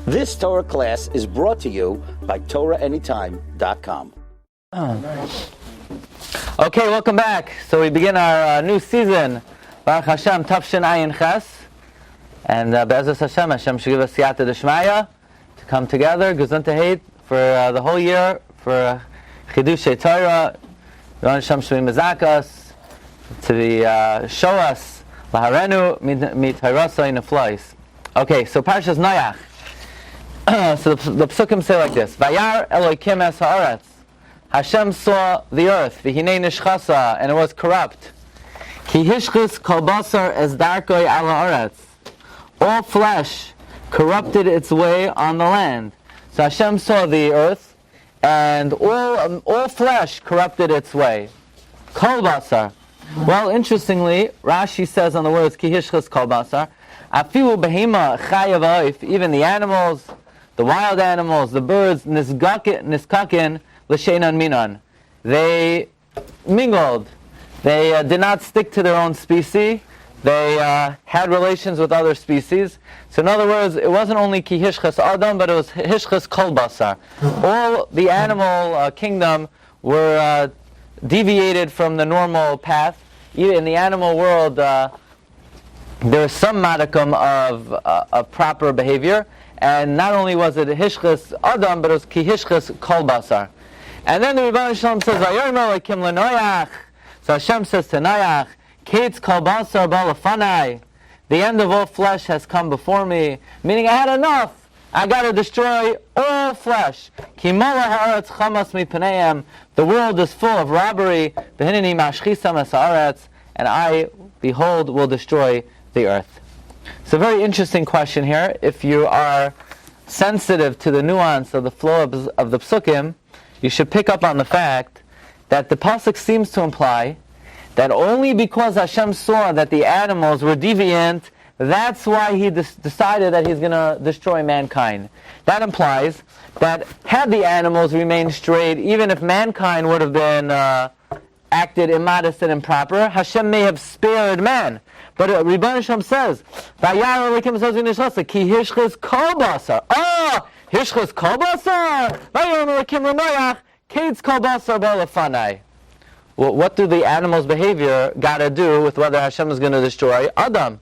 This Torah class is brought to you by TorahAnytime.com. Okay, welcome back. So we begin our new season, Baruch Hashem, Tafshin Ayin Ches. And Be'ezus Hashem, Hashem should give us Siyata D'Shmaya to come together, Gesundheit, for the whole year, for Chidushei Torah. Hashem should be Mezak us, to show us Laharenu Mi'Tayrasa Neflois. Okay, so Parshas Noach. So the Psukim say like this: Vayar Elokim es haaretz. Hashem saw the earth, v'hinei nishchasa, and it was corrupt. Ki hishchis kol basar es darkoi al haaretz. All flesh corrupted its way on the land. So Hashem saw the earth, and all flesh corrupted its way. Kol basar. Well, interestingly, Rashi says on the words ki hishchis kol basar, afilu behema chayav oif, even the animals, the wild animals, the birds, niskakin l'sheinan minan. They mingled. They did not stick to their own species. They had relations with other species. So in other words, it wasn't only ki hishchas adam, but it was hishchas kol basar. All the animal kingdom were deviated from the normal path. In the animal world, there is some modicum of proper behavior. And not only was it hishchas adam, but it was ki hishchas kol basar. And then the Rebbe Shalom says, "Vayomer Elokim leNoach." So Hashem says to Noach, "Kates kol basar ba lefanai." The end of all flesh has come before me. Meaning, I had enough. I got to destroy all flesh. Ki mola haaretz chamas mipaneim. The world is full of robbery. V'hineni mashchisam es haaretz. And I, behold, will destroy the earth. It's a very interesting question here. If you are sensitive to the nuance of the flow of the psukim, you should pick up on the fact that the pasuk seems to imply that only because Hashem saw that the animals were deviant, that's why He decided that He's going to destroy mankind. That implies that had the animals remained straight, even if mankind would have been acted immodest and improper, Hashem may have spared man. But Rebbe Shalom says, "Vayar Elokim es ki hishchas kol basar." Hishchas kol basar. Vayar Elokim leNoach kates kol basar ba lefanai. Well, what do the animal's behavior got to do with whether Hashem is going to destroy Adam?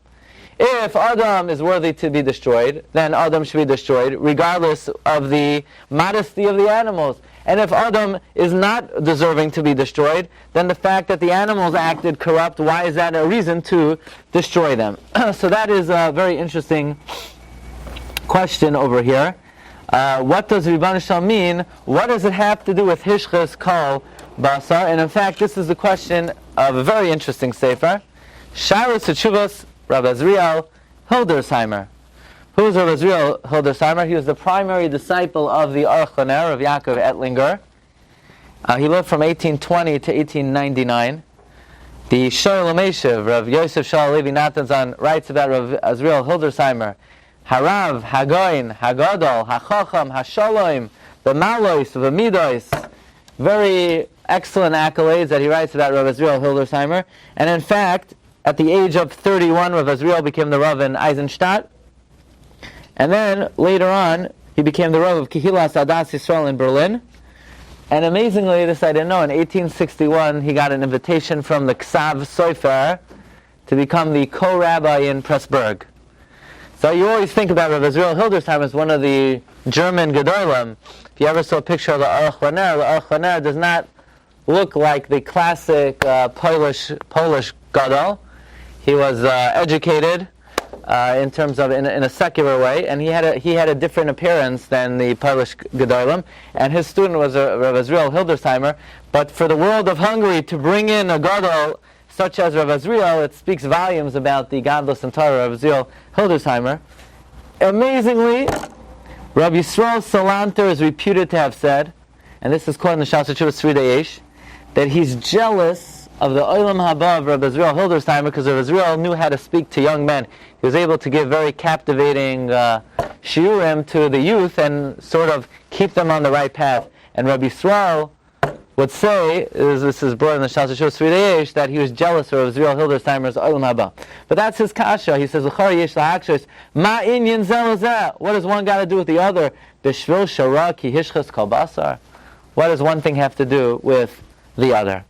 If Adam is worthy to be destroyed, then Adam should be destroyed, regardless of the modesty of the animals. And if Adam is not deserving to be destroyed, then the fact that the animals acted corrupt, why is that a reason to destroy them? So that is a very interesting question over here. What does Rebbe Shalom mean? What does it have to do with hishchas kol basar? And in fact, this is the question of a very interesting sefer. Shiur Tzuvos Rabbi Azriel Hildersheimer. Who is Rabbi Azriel Hildersheimer? He was the primary disciple of the Archaner of Yaakov Ettlinger. He lived from 1820 to 1899. The Shiur L'Meishiv, Rav Yosef Shaul Levi Natanzan, writes about Rabbi Azriel Hildersheimer. Harav, Hagoin, Hagadol, Hachacham, Hashalom, the Malois, the Midos. Very excellent accolades that he writes about Rabbi Azriel Hildersheimer. And in fact, at the age of 31, Rabbi Azriel became the Rav in Eisenstadt. And then, later on, he became the Rav of Kehilas Adas Yisrael in Berlin. And amazingly, this I didn't know, in 1861, he got an invitation from the Ksav Sofer to become the co-rabbi in Pressburg. So you always think about Rabbi Azriel Hildersheimer as one of the German Gedolim. If you ever saw a picture of the Archaner does not look like the classic Polish Gadol. He was educated in terms of in a secular way, and he had a different appearance than the Polish Gedolim. And his student was Rabbi Azriel Hildersheimer. But for the world of Hungary to bring in a Gadol such as Rabbi Azriel, it speaks volumes about the godless and Torah of Azriel Hildersheimer. Amazingly, Rabbi Yisrael Salanter is reputed to have said, and this is quoted in the Shas Teshuvos Sridei Yesh, that he's jealous of the Olam Haba of Rabbi Azriel Hildersheimer because Rabbi Azriel knew how to speak to young men. He was able to give very captivating shiurim to the youth and sort of keep them on the right path. And Rabbi Yisrael would say, this is brought in the Shas Yeshua Svidei, that he was jealous of Israel Hildesheimer's Olam Haba. But that's his kasha. He says, Ma inyan zelazeh. What does one got to do with the other? The shvil shara ki hishchas kol basar. What does one thing have to do with the other?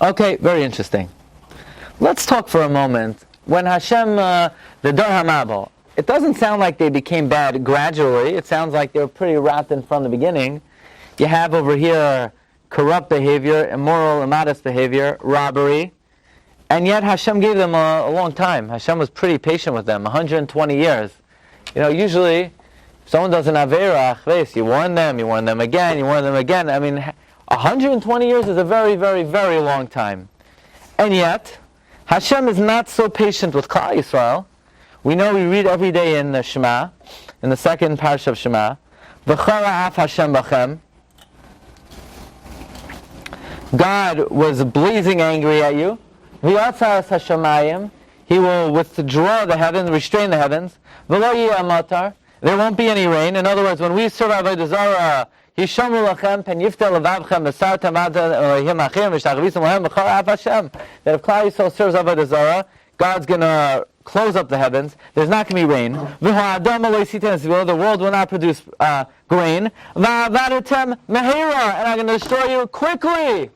Okay, very interesting. Let's talk for a moment. When Hashem, the Dor HaMabel, it doesn't sound like they became bad gradually. It sounds like they were pretty rotten from the beginning. You have over here corrupt behavior, immoral, immodest behavior, robbery, and yet Hashem gave them a long time. Hashem was pretty patient with them, 120 years. Usually, if someone does an Avera, you warn them again, you warn them again. I mean, 120 years is a very, very, very long time. And yet, Hashem is not so patient with Klal Yisrael. We know we read every day in the Shema, in the second Parsha of Shema, V'chara af Hashem b'chem. God was blazing angry at you. V'yatzaras hashamayim. He will withdraw the heavens, restrain the heavens. V'lo yeh matar. There won't be any rain. In other words, when we serve Avodah Zarah, Yishamru lachem pen yiftel levavchem v'sartem ad Elohim achim v'shachvisem lahem v'chara af Hashem. That if Klal Yisrael serves Avodah Zarah, God's going to close up the heavens. There's not going to be rain. The world will not produce grain. And I'm going to destroy you quickly.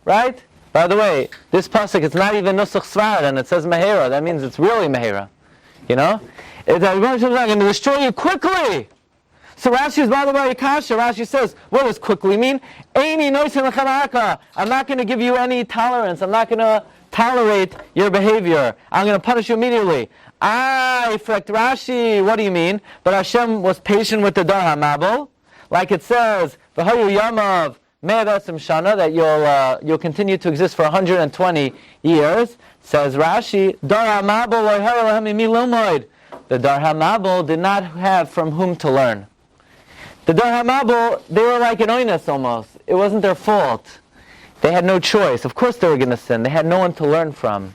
Right? By the way, this pasuk, it's not even Nusach Svar, and it says Mehera. That means it's really Mehera. I'm going to destroy you quickly. So Rashi is, by the way, Kasha. Rashi says, what does quickly mean? I'm not going to give you any tolerance. I'm not going to tolerate your behavior. I'm going to punish you immediately. Reflect Rashi, what do you mean? But Hashem was patient with the Dor HaMabel. Like it says, V'hayu yamav me'edasim shana, that you'll continue to exist for 120 years. Says Rashi, Dor HaMabel lo yehara lahem imi lilmoid. The Dor HaMabel did not have from whom to learn. The Dor HaMabel, they were like an oinus almost. It wasn't their fault. They had no choice. Of course they were going to sin. They had no one to learn from.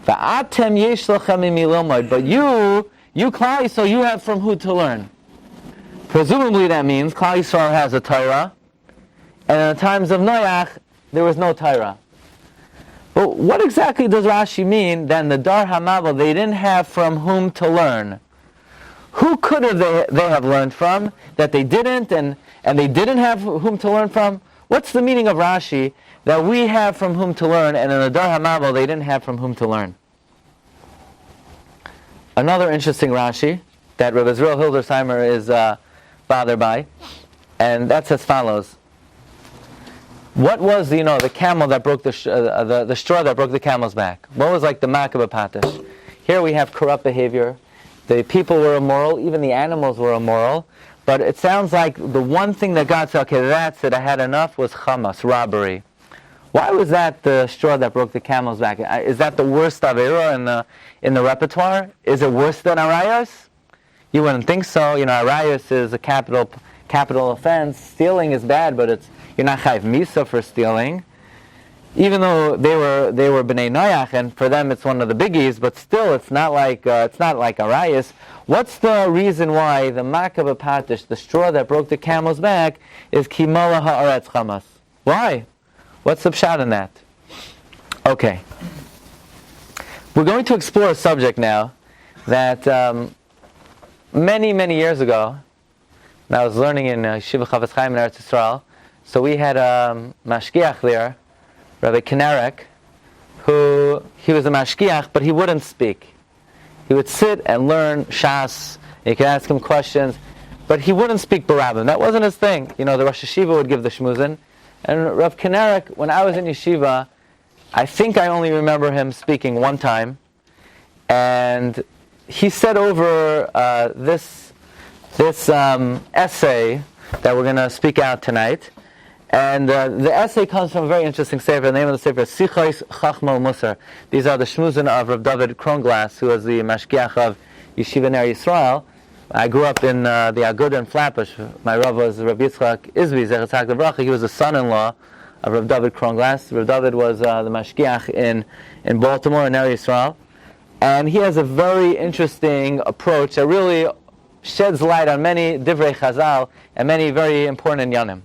But you, Klal Yisrael, you have from who to learn. Presumably that means Klal Yisrael has a Torah, and in the times of Noach, there was no Torah. But what exactly does Rashi mean? Then the Dor HaMabel, they didn't have from whom to learn. Who could have they have learned from that they didn't, and they didn't have whom to learn from? What's the meaning of Rashi that we have from whom to learn, and in the Dor HaMabel they didn't have from whom to learn? Another interesting Rashi that Rabbi Israel Hildesheimer is bothered by, and that's as follows. What was the camel that broke the straw that broke the camel's back? What was like the Makabah Patish? Here we have corrupt behavior. The people were immoral, even the animals were immoral. But it sounds like the one thing that God said, okay, that's it, I had enough, was chamas, robbery. Why was that the straw that broke the camel's back? Is that the worst avera in the repertoire? Is it worse than arayos? You wouldn't think so. Arayos is a capital offense. Stealing is bad, but you're not chayv misa for stealing. Even though they were bnei Noach, and for them it's one of the biggies, but still it's not like arayos. What's the reason why the Makabah Patish, the straw that broke the camel's back, is Kimala Ha'aretz Chamas? Why? What's the pshat in that? Okay. We're going to explore a subject now that many, many years ago, when I was learning in Yeshiva Chavetz Chaim in Eretz Yisrael, so we had a mashgiach there, Rabbi Kinarek, he was a mashgiach, but he wouldn't speak. He would sit and learn Shas. You could ask him questions, but he wouldn't speak Barabim. That wasn't his thing. The Rosh Yeshiva would give the shmuzin. And Rav Kinarek, when I was in Yeshiva, I think I only remember him speaking one time. And he said over this essay that we're going to speak out tonight. And the essay comes from a very interesting sefer. The name of the sefer is Sichos Chachma Musar. These are the shmuzin of Rav David Kronglass, who was the mashgiach of Yeshiva Ner Yisrael. I grew up in the Agudah in Flatbush. My Rav was Rav Yitzchak Izvi, Zechat Tzaddik Livracha. He was the son-in-law of Rav David Kronglass. Rav David was the mashgiach in Baltimore, in Ner Yisrael. And he has a very interesting approach that really sheds light on many divrei chazal and many very important inyanim.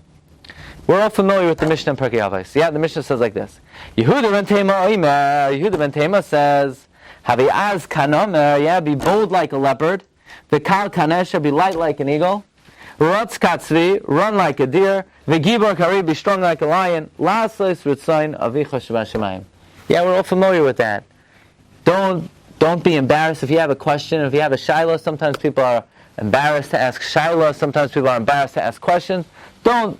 We're all familiar with the Mishnah in Pirkei Avos. Yeah, the Mishnah says like this. Yehuda ben Tema says, Havi az kanomer, yeah, be bold like a leopard. The kal kanesha, be light like an eagle. Ratz katzvi, run like a deer. V'gibor kari, be strong like a lion. La'asleis ritzayin avicha shabashimayim. Yeah, we're all familiar with that. Don't be embarrassed if you have a question. If you have a shiloh, sometimes people are embarrassed to ask shiloh. Sometimes people are embarrassed to ask questions.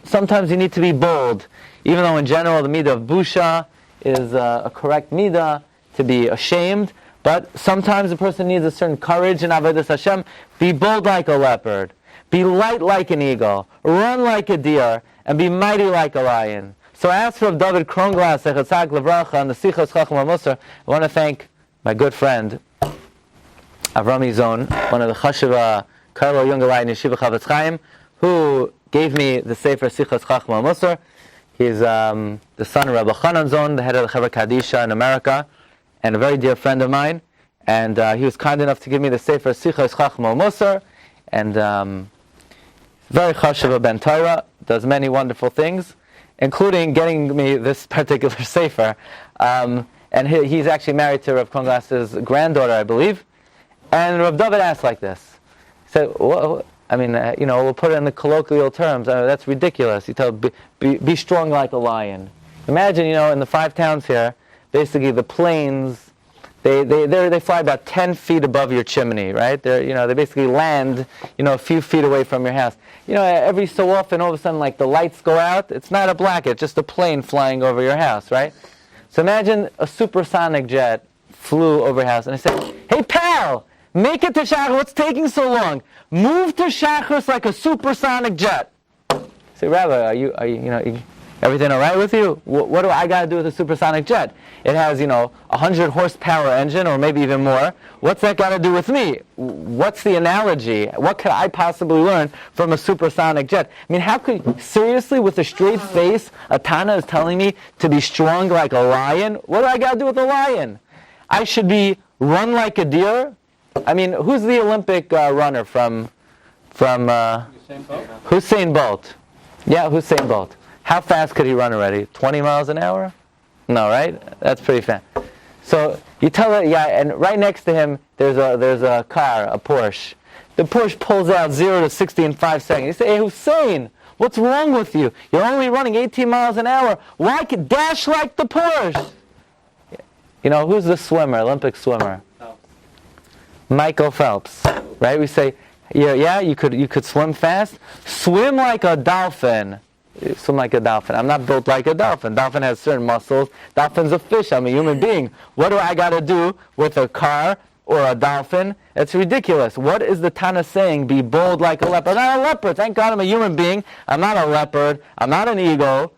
Sometimes you need to be bold. Even though in general the midah of busha is a correct midah, to be ashamed. But sometimes a person needs a certain courage in Avodas Hashem. Be bold like a leopard. Be light like an eagle. Run like a deer. And be mighty like a lion. So I asked Rav David Kronglas, Echatzak Levracha, on the Sichos Chacham HaMusar. I want to thank my good friend, Avrami Zon, one of the Chashiva Karlo Yungalai in Yeshiva Chavetz Chaim, who gave me the Sefer Sichos Chacham HaMusar. He's the son of Rabbi Chanan Zon, the head of the Chevra Kadisha in America, and a very dear friend of mine. And he was kind enough to give me the Sefer Sichos Chacham HaMusar, and very Chashiva Ben Torah, does many wonderful things, including getting me this particular Sefer. And he's actually married to Rav Kronglas's granddaughter, I believe. And Rav David asked like this. He said, we'll put it in the colloquial terms. That's ridiculous. He told, be strong like a lion. Imagine, in the 5 towns here, basically the planes, they fly about 10 feet above your chimney, right? They basically land, a few feet away from your house. Every so often, all of a sudden, like the lights go out. It's not a blanket, it's just a plane flying over your house, right? So imagine a supersonic jet flew over your house, and I said, "Hey pal, make it to Shachar. What's taking so long? Move to Shachar like a supersonic jet." I say, Rabbi, are you everything all right with you? What do I got to do with a supersonic jet? It has, 100 horsepower engine, or maybe even more. What's that got to do with me? What's the analogy? What could I possibly learn from a supersonic jet? I mean, seriously, with a straight face, a Tana is telling me to be strong like a lion? What do I got to do with a lion? I should run like a deer? I mean, who's the Olympic runner from Usain Bolt? Yeah, Usain Bolt. How fast could he run already? 20 miles an hour? No, right? That's pretty fast. So you tell her, and right next to him there's a car, a Porsche. The Porsche pulls out 0 to 60 in 5 seconds. You say, "Hey Hussein, what's wrong with you? You're only running 18 miles an hour. Why could dash like the Porsche?" Who's the swimmer, Olympic swimmer? Michael Phelps, right? We say, you could swim fast. Swim like a dolphin. Swim like a dolphin. I'm not built like a dolphin. Dolphin has certain muscles. Dolphin's a fish. I'm a human being. What do I got to do with a car or a dolphin? It's ridiculous. What is the Tana saying? Be bold like a leopard. I'm not a leopard. Thank God I'm a human being. I'm not a leopard. I'm not an eagle.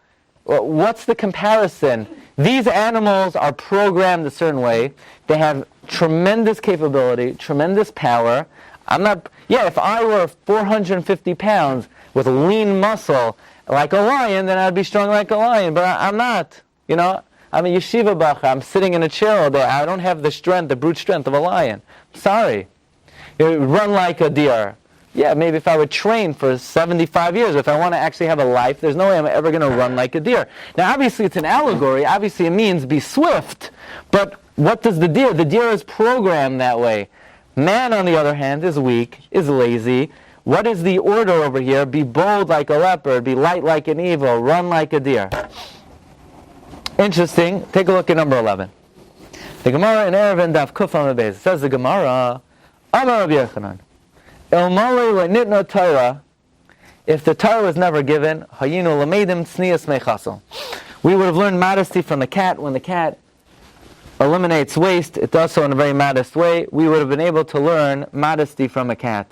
What's the comparison? These animals are programmed a certain way. They have tremendous capability, tremendous power. If I were 450 pounds with lean muscle, like a lion, then I'd be strong like a lion. But I'm not. I'm a yeshiva bacha. I'm sitting in a chair all day. I don't have the brute strength of a lion. I'm sorry. Run like a deer. Yeah, maybe if I would train for 75 years, if I want to actually have a life, there's no way I'm ever going to run like a deer. Now, obviously, it's an allegory. Obviously, it means be swift. But what does the deer? The deer is programmed that way. Man, on the other hand, is weak, is lazy. What is the order over here? Be bold like a leopard, be light like an eagle, run like a deer. Interesting. Take a look at number 11. The Gemara in Erevin Daf Kuf Amud Beis. It says the Gemara, Amar Rabbi Yochanan, Elmalei le'nitna Torah, if the Torah was never given, hayinu lameidim tznius mechasel. We would have learned modesty from the cat. When the cat eliminates waste, it does so in a very modest way. We would have been able to learn modesty from a cat.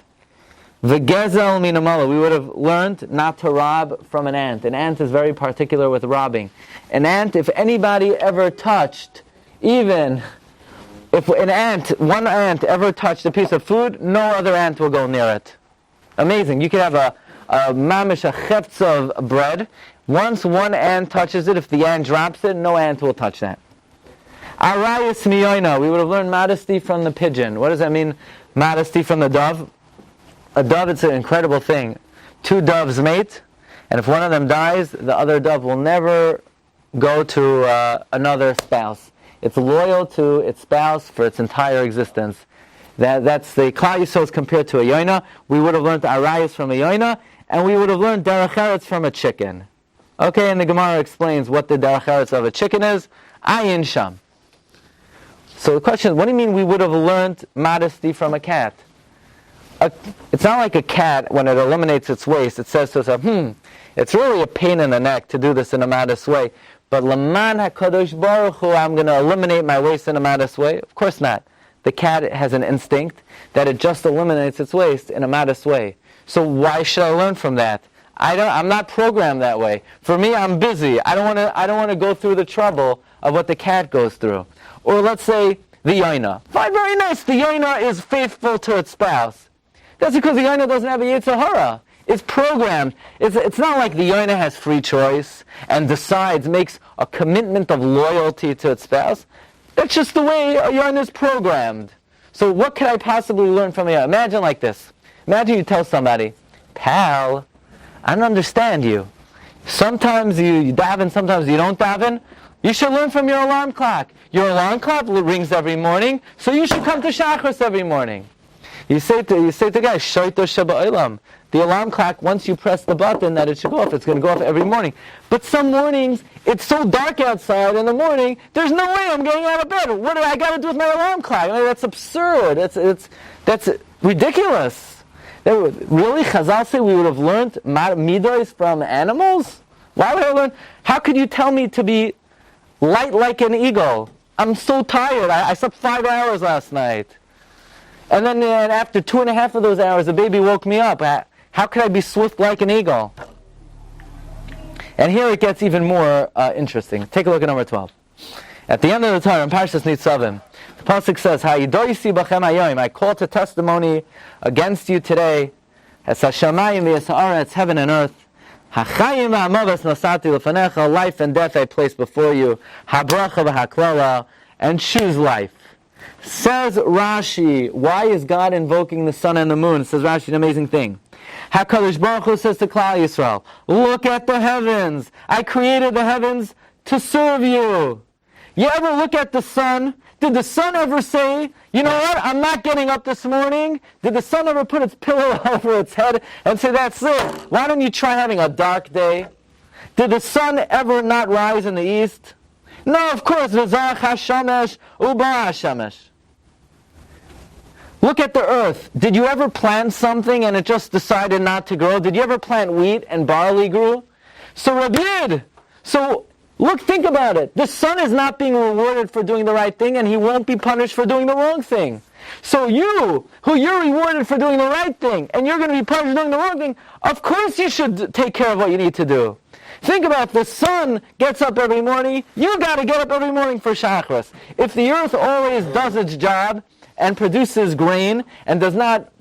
V'gezel minamala, we would have learned not to rob from an ant. An ant is very particular with robbing. An ant, if anybody ever touched, even if one ant ever touched a piece of food, no other ant will go near it. Amazing. You could have a mamish, a chetz of bread. Once one ant touches it, if the ant drops it, no ant will touch that. Arayas miyoina, we would have learned modesty from the pigeon. What does that mean, modesty from the dove? A dove, it's an incredible thing. 2 doves mate, And if one of them dies, the other dove will never go to another spouse. It's loyal to its spouse for its entire existence. That's the Klal Yisrael compared to a yoina. We would have learned arayos from a yoina, and we would have learned derech eretz from a chicken. Okay, and the Gemara explains what the derech eretz of a chicken is. Ayin sham. So the question is, what do you mean we would have learned modesty from a cat? It's not like a cat, when it eliminates its waste, it says to itself, it's really a pain in the neck to do this in a modest way. But Laman HaKadosh Baruch Hu, I'm going to eliminate my waste in a modest way? Of course not. The cat has an instinct that it just eliminates its waste in a modest way. So why should I learn from that? I'm not programmed that way. For me, I'm busy. I don't want to go through the trouble of what the cat goes through. Or let's say the yaina. Fine, very nice. The yaina is faithful to its spouse. That's because the yaina doesn't have a yetzer hara. It's programmed. It's not like the yaina has free choice and makes a commitment of loyalty to its spouse. That's just the way a yaina is programmed. So what can I possibly learn from a yaina? Imagine like this. Imagine you tell somebody, pal, I don't understand you. Sometimes you daven, sometimes you don't daven. You should learn from your alarm clock. Your alarm clock rings every morning, so you should come to Shachris every morning. You say to the guy, Shaita Sheba Olam. The alarm clock, once you press the button that it should go off, it's going to go off every morning. But some mornings, it's so dark outside in the morning, there's no way I'm getting out of bed. What do I got to do with my alarm clock? I mean, that's absurd. That's ridiculous. Really, Chazal say we would have learned midos from animals? Why would I learn? How could you tell me to be light like an eagle? I'm so tired. I slept 5 hours last night. And then after 2.5 of those hours, the baby woke me up. How could I be swift like an eagle? And here it gets even more interesting. Take a look at number 12. At the end of the Torah, in Parshas Nitzavim, the pasuk says, "Hayidoisi bachem hayom." I call to testimony against you today, as hashamayim v'yasa'aretz, heaven and earth. Hachayim v'hamavas nasati lefanecha, life and death I place before you. Habracha v'haklala, and choose life. Says Rashi, why is God invoking the sun and the moon? Says Rashi, an amazing thing. HaKadosh Baruch Hu says to Klal Yisrael, look at the heavens. I created the heavens to serve you. You ever look at the sun? Did the sun ever say, you know what, I'm not getting up this morning? Did the sun ever put its pillow over its head and say, that's it? Why don't you try having a dark day? Did the sun ever not rise in the east? No, of course. V'zach hashamesh uba hashamesh. Look at the earth. Did you ever plant something and it just decided not to grow? Did you ever plant wheat and barley grew? So Rabbi did. So look, think about it. The sun is not being rewarded for doing the right thing, and he won't be punished for doing the wrong thing. So you're rewarded for doing the right thing, and you're going to be punished for doing the wrong thing, of course you should take care of what you need to do. Think about it. The sun gets up every morning. You got to get up every morning for Shachris. If the earth always does its job and produces grain and does not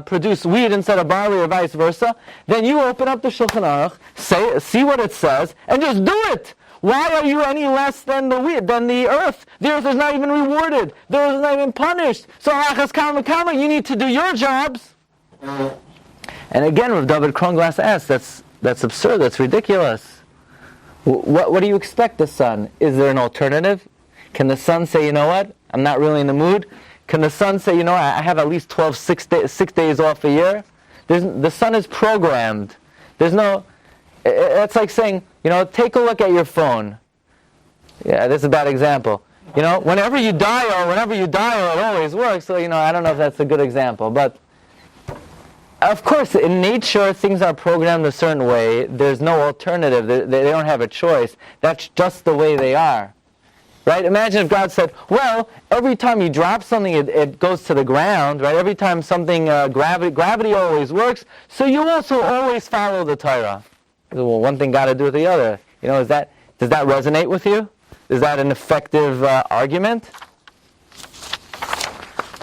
produce wheat instead of barley or vice versa, then you open up the Shulchan Aruch, see what it says, and just do it. Why are you any less than the earth? The earth is not even rewarded. The earth is not even punished. So Achas Kama, you need to do your jobs. And again, Rav David Kronglass asks, that's absurd, that's ridiculous. What do you expect the sun? Is there an alternative? Can the sun say, you know what, I'm not really in the mood? Can the sun say, you know, I have at least 6 days off a year? The sun is programmed. It's like saying, you know, take a look at your phone. Yeah, this is a bad example. You know, whenever you dial, it always works. So, you know, I don't know if that's a good example. But, of course, in nature, things are programmed a certain way. There's no alternative. They don't have a choice. That's just the way they are. Right? Imagine if God said, well, every time you drop something, it goes to the ground, right? Every time something, gravity always works, so you also always follow the Torah. Well, one thing got to do with the other. You know, does that resonate with you? Is that an effective argument?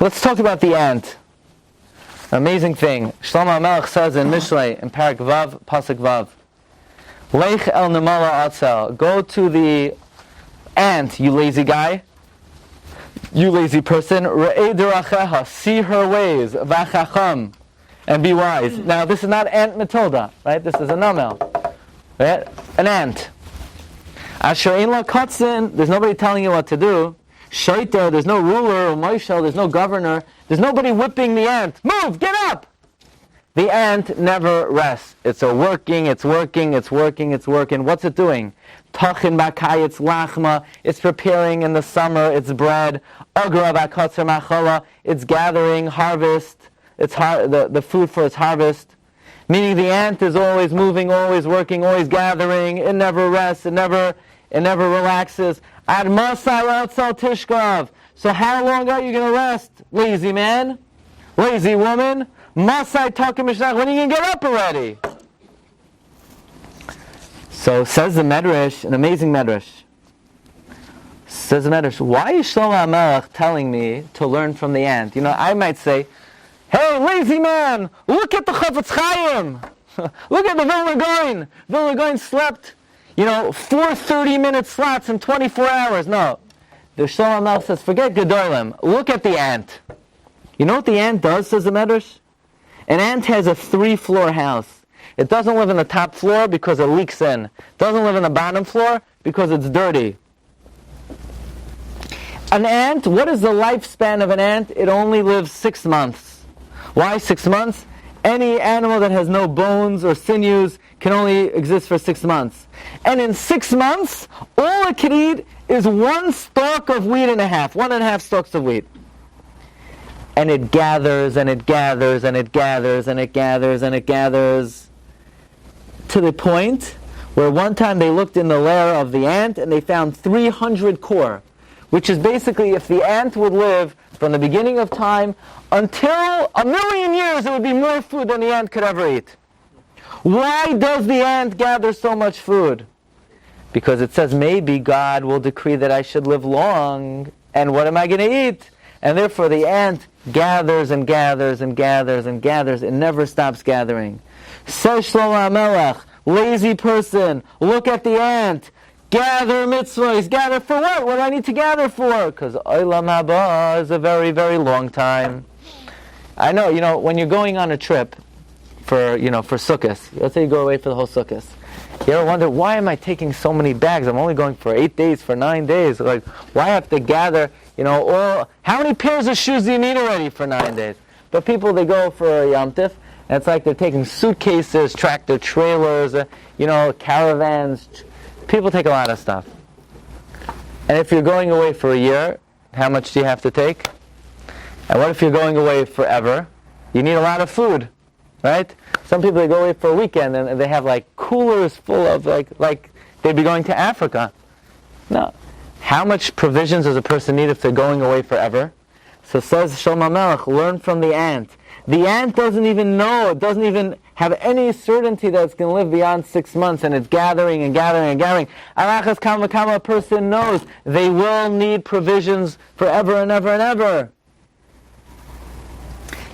Let's talk about the ant. Amazing thing. Shlomo HaMelech says in Mishlei, in Parak Vav, Pasuk Vav, Lech el nemala atzel, go to the ant, you lazy guy, you lazy person, re'ei deracheha, see her ways, v'achacham, and be wise. Now, this is not Aunt Matilda, right? This is a namel, right? An ant. Asher ein lo katzin, there's nobody telling you what to do. Shaita, there's no ruler, or moishel, there's no governor. There's nobody whipping the ant. Move, get up! The ant never rests. It's working. What's it doing? Tachin bakay, it's lachma. It's preparing in the summer, it's bread. Agra bakatzer machala, it's gathering harvest. It's the food for its harvest. Meaning the ant is always moving, always working, always gathering. It never rests. It never relaxes. Ad masai outsal tishkav. So how long are you going to rest, lazy man? Lazy woman? Masai takim mishnach. When are you going to get up already? So says the Medrash, an amazing Medrash. Says the Medrash, why is Shlomo HaMelech telling me to learn from the ant? You know, I might say, hey, lazy man, look at the Chafetz Chaim. Look at the Vilna Gaon. Vilna Gaon slept, 4 30-minute slots in 24 hours. No. The Shlomo HaMelech says, forget Gedolim. Look at the ant. You know what the ant does, says the Medrash? An ant has a 3-floor house. It doesn't live on the top floor because it leaks in. It doesn't live on the bottom floor because it's dirty. An ant, what is the lifespan of an ant? It only lives 6 months. Why 6 months? Any animal that has no bones or sinews can only exist for 6 months. And in 6 months, all it can eat is 1 stalk of wheat and a half, 1.5 stalks of wheat. And it gathers, and it gathers, and it gathers, and it gathers, and it gathers, to the point where one time they looked in the lair of the ant and they found 300 core, which is basically if the ant would live from the beginning of time until 1,000,000 years, it would be more food than the ant could ever eat. Why does the ant gather so much food? Because it says maybe God will decree that I should live long, and what am I going to eat? And therefore the ant gathers and gathers and gathers and gathers. It never stops gathering. Says Shlomo HaMelech, lazy person, look at the ant. Gather mitzvahs. Gather for what? What do I need to gather for? Because Olam Haba is a very, very long time. I know, when you're going on a trip for Sukkot, let's say you go away for the whole Sukkot. You ever wonder, why am I taking so many bags? I'm only going for 8 days, for 9 days. Like, why have to gather, how many pairs of shoes do you need already for 9 days? But people, they go for a Yom Tif, and it's like they're taking suitcases, tractor trailers, caravans. People take a lot of stuff. And if you're going away for a year, how much do you have to take? And what if you're going away forever? You need a lot of food, right? Some people, they go away for a weekend and they have like coolers full of like they'd be going to Africa. No. How much provisions does a person need if they're going away forever? So says Shlomo HaMelech, learn from the ant. The ant doesn't even know, it doesn't even have any certainty that it's going to live beyond 6 months, and it's gathering and gathering and gathering. Arachas kama kama, a person knows they will need provisions forever and ever and ever.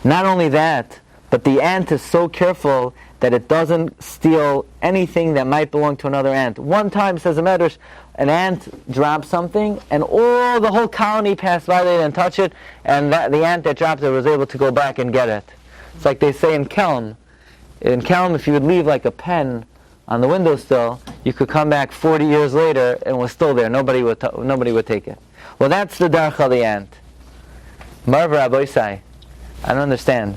Not only that, but the ant is so careful that it doesn't steal anything that might belong to another ant. One time, says the Medrash, an ant dropped something, and the whole colony passed by, they didn't touch it, and the ant that dropped it was able to go back and get it. It's like they say in Kelm. In Kelm, if you would leave like a pen on the windowsill, you could come back 40 years later and it was still there. Nobody would take it. Well, that's the darach of the ant. Marv Rabbi Isai, I don't understand.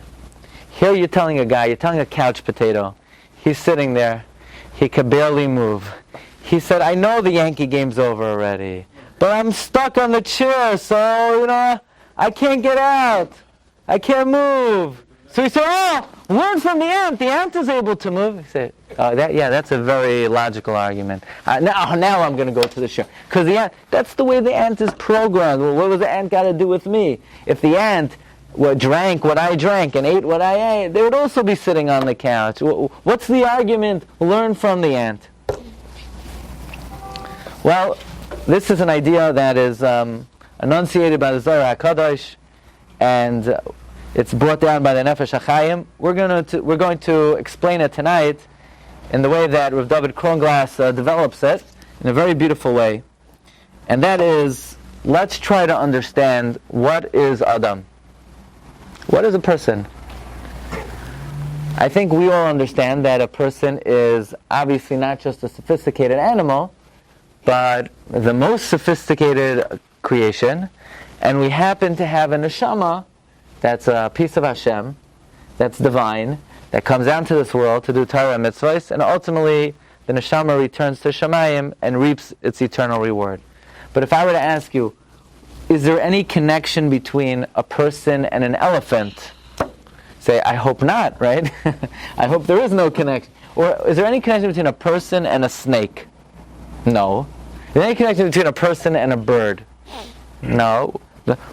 Here you're telling a couch potato, he's sitting there, he could barely move. He said, I know the Yankee game's over already, but I'm stuck on the chair, so, I can't get out. I can't move. So he said, learn from the ant. The ant is able to move. He said, that's a very logical argument. Now I'm going to go to the chair. Because the ant, that's the way the ant is programmed. Well, what does the ant got to do with me? If the ant drank what I drank and ate what I ate, they would also be sitting on the couch. What's the argument? Learn from the ant. Well, this is an idea that is enunciated by the Zohar HaKadosh, and it's brought down by the Nefesh HaChaim. We're going to explain it tonight in the way that Rav David Kronglass develops it, in a very beautiful way. And that is, let's try to understand what is Adam. What is a person? I think we all understand that a person is obviously not just a sophisticated animal, but the most sophisticated creation, and we happen to have a neshama that's a piece of Hashem, that's divine, that comes down to this world to do Torah and mitzvahs, and ultimately the neshama returns to Shamayim and reaps its eternal reward. But if I were to ask you, is there any connection between a person and an elephant? Say, I hope not, right? I hope there is no connection. Or is there any connection between a person and a snake? No. Is there any connection between a person and a bird? No.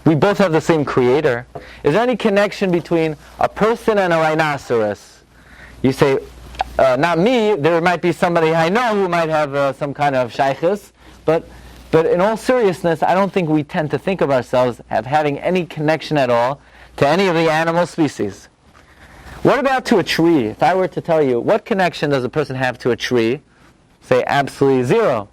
We both have the same creator. Is there any connection between a person and a rhinoceros? You say, not me, there might be somebody I know who might have some kind of shaykhus, but in all seriousness, I don't think we tend to think of ourselves as having any connection at all to any of the animal species. What about to a tree? If I were to tell you, what connection does a person have to a tree? Say absolutely zero.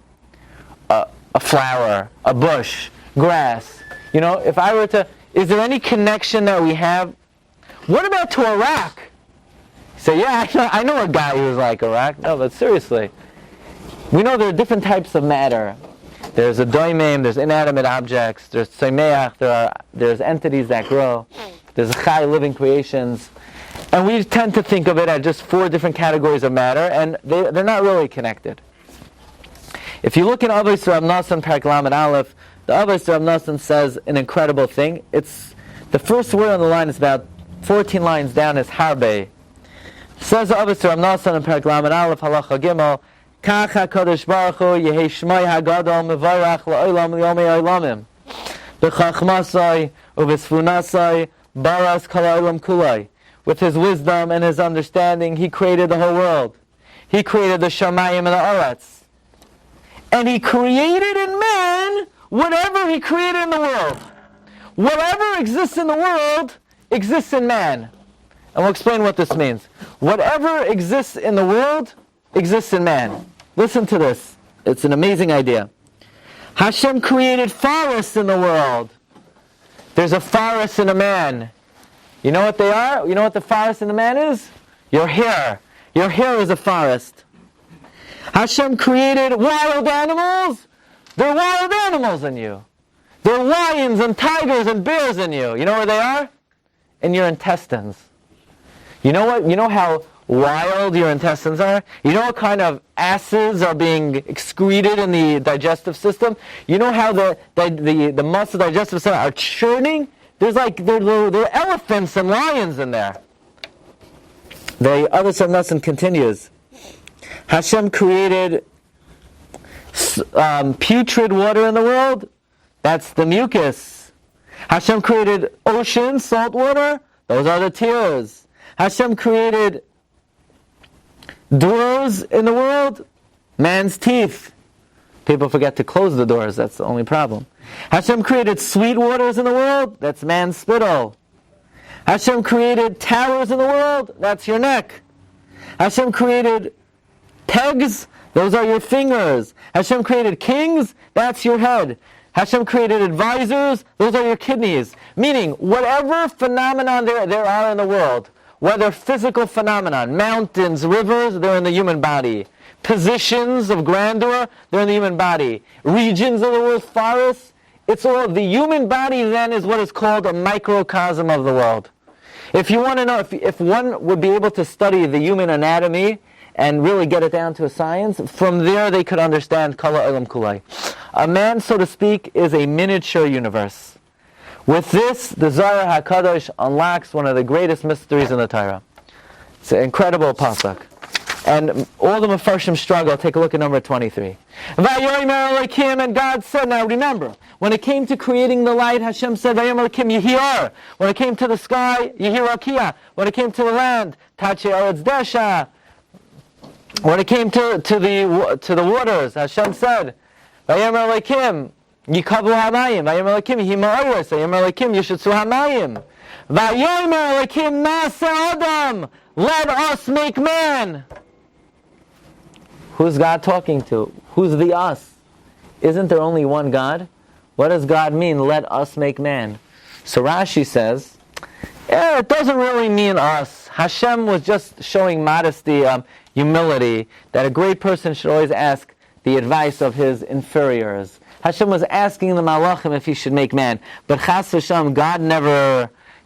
A flower, a bush, grass. You know, if I were to, is there any connection that we have? What about to a rock? You say, yeah, I know a guy who's like a rock. No, but seriously. We know there are different types of matter. There's a doimim, there's inanimate objects, there's tzemeach, there's entities that grow, there's chai, living creations. And we tend to think of it as just 4 different categories of matter, and they're not really connected. If you look in Avos Rav Nosson, Parak Lamed Aleph, the Avos Rav Nosson says an incredible thing. It's the first word on the line is about 14 lines down, is harbe. Says the Avos Rav Nosson in Parak Lamed Aleph, Halacha Gimel, Kach HaKadosh Baruch Hu Yehei Shmoi HaGadol Mevarach La'olam Yomei Olamim B'chachmasai U'b'sfunasai Baras Kol Ha'olam Kulai. With his wisdom and his understanding, he created the whole world. He created the Shamayim and the Aretz. And he created in man whatever he created in the world. Whatever exists in the world exists in man. And we'll explain what this means. Whatever exists in the world exists in man. Listen to this. It's an amazing idea. Hashem created forests in the world. There's a forest in a man. You know what they are? You know what the forest in the man is? Your hair. Your hair is a forest. Hashem created wild animals. There are wild animals in you. There are lions and tigers and bears in you. You know where they are? In your intestines. You know what? You know how wild your intestines are? You know what kind of acids are being excreted in the digestive system? You know how the muscle digestive system are churning? There are elephants and lions in there. The other Samnasan continues. Hashem created putrid water in the world. That's the mucus. Hashem created ocean, salt water. Those are the tears. Hashem created doors in the world. Man's teeth. People forget to close the doors. That's the only problem. Hashem created sweet waters in the world. That's man's spittle. Hashem created towers in the world. That's your neck. Hashem created pegs. Those are your fingers. Hashem created kings. That's your head. Hashem created advisors. Those are your kidneys. Meaning, whatever phenomenon there are in the world, whether physical phenomenon, mountains, rivers, they're in the human body. Positions of grandeur, they're in the human body. Regions of the world, forests, it's all, the human body then is what is called a microcosm of the world. If you want to know, if one would be able to study the human anatomy and really get it down to a science, from there they could understand Kala Olam Kulai. A man, so to speak, is a miniature universe. With this, the Zohar HaKadosh unlocks one of the greatest mysteries in the Torah. It's an incredible pasuk. And all the Mefarshim struggle. Take a look at number 23. And God said, now remember, when it came to creating the light, Hashem said, Yihiar. When it came to the sky, Yihirakia. When it came to the land, Tache Eretz Desha. When it came to the waters, Hashem said, Vayomer Elokim, Yikavu Hamayim. Vayomer Elokim, Yihima'oros. Vayomer Elokim, Yishutzu Hamayim. Vayomer Elokim, Nasa Adam. Let us make man. Who's God talking to? Who's the us? Isn't there only one God? What does God mean, let us make man? So Rashi says, it doesn't really mean us. Hashem was just showing modesty, humility, that a great person should always ask the advice of his inferiors. Hashem was asking the Malachim if he should make man, but Chas v'Shalom,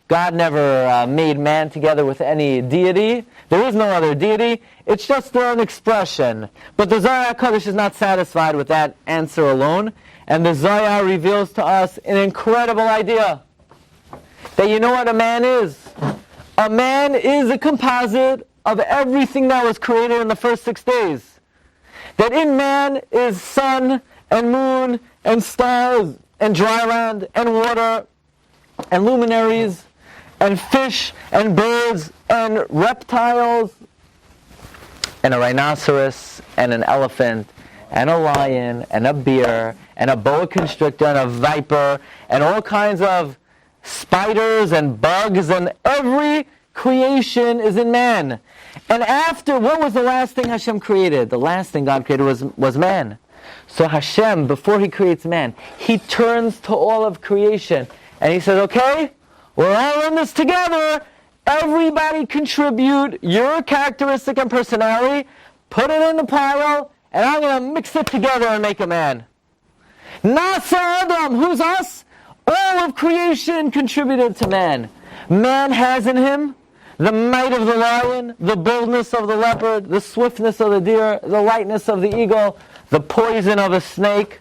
God never made man together with any deity. There is no other deity. It's just an expression. But the Zohar HaKadosh is not satisfied with that answer alone, and the Zohar reveals to us an incredible idea. That you know what a man is? A man is a composite of everything that was created in the first 6 days. That in man is sun and moon and stars and dry land and water and luminaries and fish and birds and reptiles and a rhinoceros and an elephant and a lion and a bear and a boa constrictor and a viper and all kinds of spiders and bugs, and every creation is in man. And after, what was the last thing Hashem created? The last thing God created was man. So Hashem, before he creates man, he turns to all of creation and he says, okay, we're all in this together. Everybody contribute your characteristic and personality, put it in the pile, and I'm going to mix it together and make a man. Nasa Adam, who's us? All of creation contributed to man. Man has in him the might of the lion, the boldness of the leopard, the swiftness of the deer, the lightness of the eagle, the poison of a snake,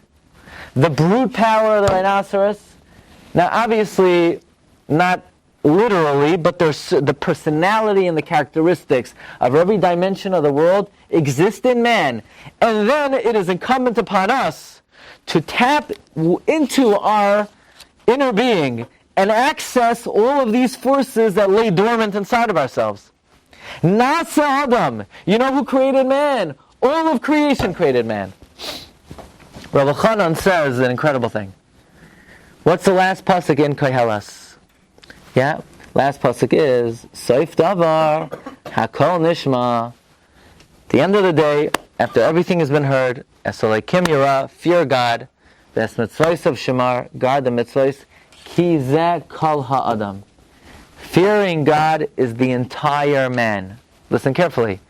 the brute power of the rhinoceros. Now obviously, not literally, but the personality and the characteristics of every dimension of the world exist in man. And then it is incumbent upon us to tap into our inner being and access all of these forces that lay dormant inside of ourselves. Nasa Adam, you know who created man? All of creation created man. Rabbi Chanan says an incredible thing. What's the last pasuk in Koheles? Yeah, last pasuk is Soif Davar Hakol Nishma. At the end of the day, after everything has been heard, Esoleikim Yira, fear God, Ves mitzvos of Shemar, guard the mitzvos, Ki zeh kol ha'adam. Fearing God is the entire man. Listen carefully.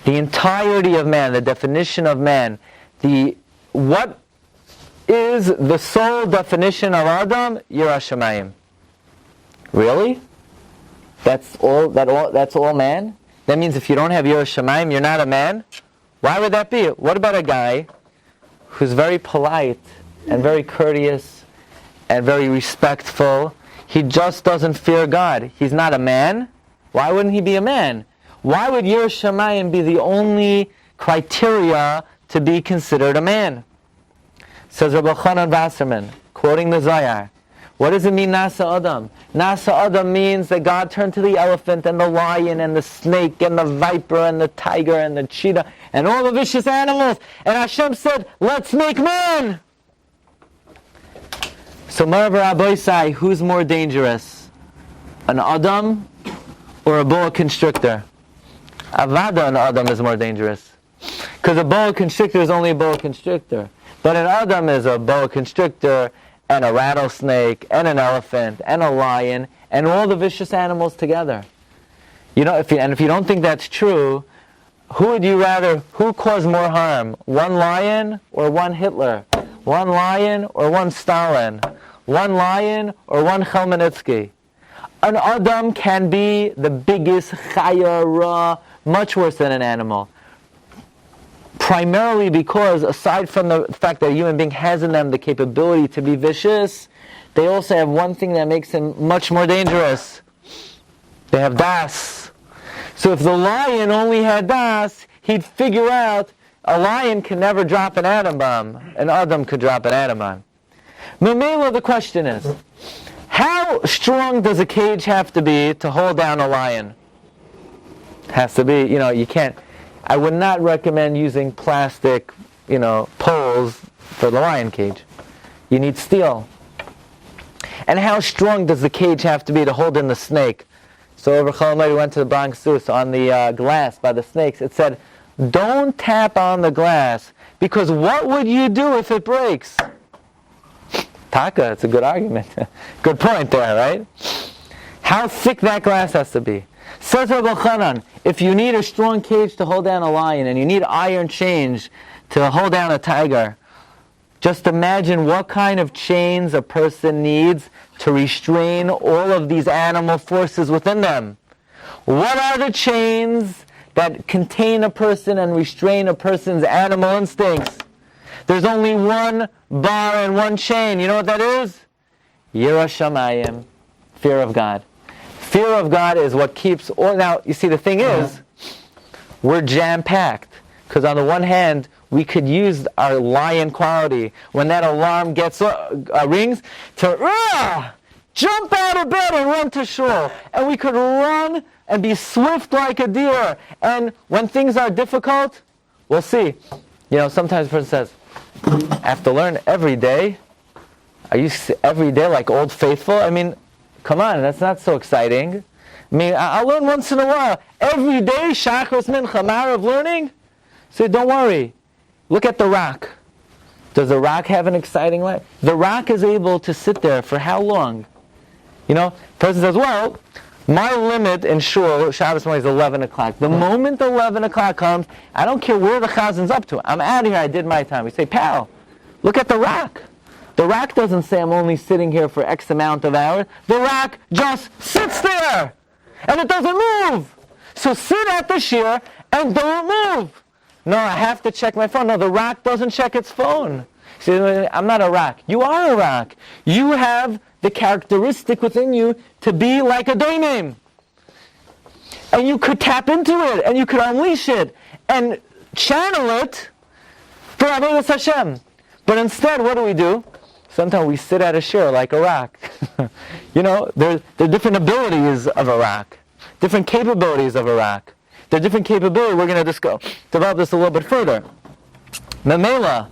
The entirety of man, the definition of man, what is the sole definition of Adam? Yiras Shamayim. Really? That's all man? That means if you don't have Yiras Shamayim, you're not a man? Why would that be? What about a guy who's very polite and very courteous and very respectful? He just doesn't fear God. He's not a man. Why wouldn't he be a man? Why would Yiras Shamayim be the only criteria to be considered a man? Says Rabbi Chanan Wasserman, quoting the Zohar, what does it mean, Nasa Adam? Nasa Adam means that God turned to the elephant and the lion and the snake and the viper and the tiger and the cheetah and all the vicious animals. And Hashem said, let's make man. So Marav Rabbi, who's more dangerous? An Adam or a boa constrictor? Avada an Adam is more dangerous. Because a boa constrictor is only a boa constrictor. But an Adam is a boa constrictor and a rattlesnake and an elephant and a lion and all the vicious animals together. You know, if you don't think that's true, who caused more harm? One lion or one Hitler? One lion or one Stalin? One lion or one Khmelnytsky? An Adam can be the biggest chaya ra, much worse than an animal. Primarily because, aside from the fact that a human being has in them the capability to be vicious, they also have one thing that makes them much more dangerous. They have das. So if the lion only had das, he'd figure out a lion can never drop an atom bomb. An Adam could drop an atom bomb. Mamela, the question is, how strong does a cage have to be to hold down a lion? Has to be, you can't. I would not recommend using plastic, poles for the lion cage. You need steel. And how strong does the cage have to be to hold in the snake? So over Chol we went to the Bronx Zoo, so on the glass by the snakes, it said, don't tap on the glass, because what would you do if it breaks? Taka, it's a good argument. Good point there, right? How thick that glass has to be. Says Rabbi Chanan, if you need a strong cage to hold down a lion and you need iron chains to hold down a tiger, just imagine what kind of chains a person needs to restrain all of these animal forces within them. What are the chains that contain a person and restrain a person's animal instincts? There's only one bar and one chain. You know what that is? Yirah Shamayim, fear of God. Fear of God is what keeps all. Now, you see, the thing is, we're jam-packed. Because on the one hand, we could use our lion quality when that alarm rings to jump out of bed and run to shul. And we could run and be swift like a deer. And when things are difficult, we'll see. You know, sometimes a person says, I have to learn every day. Are you every day like Old Faithful? I mean, come on, that's not so exciting. I mean, I'll learn once in a while. Every day, Shachris Mincha Marav learning? So don't worry. Look at the rock. Does the rock have an exciting life? The rock is able to sit there for how long? You know, person says, well, my limit in shul, Shabbos morning, is 11 o'clock. The moment 11 o'clock comes, I don't care where the chazin's up to. I'm out of here, I did my time. We say, pal, look at the rock. The rock doesn't say I'm only sitting here for X amount of hours. The rock just sits there, and it doesn't move. So sit at the shiur and don't move. No, I have to check my phone. No, the rock doesn't check its phone. See, I'm not a rock. You are a rock. You have the characteristic within you to be like a daimim. And you could tap into it, and you could unleash it, and channel it for Avodas Hashem. But instead, what do? Sometimes we sit at a shiur like a rock. You know, there are different abilities of a rock, different capabilities of a rock. There are different capabilities. We're going to develop this a little bit further. Memela,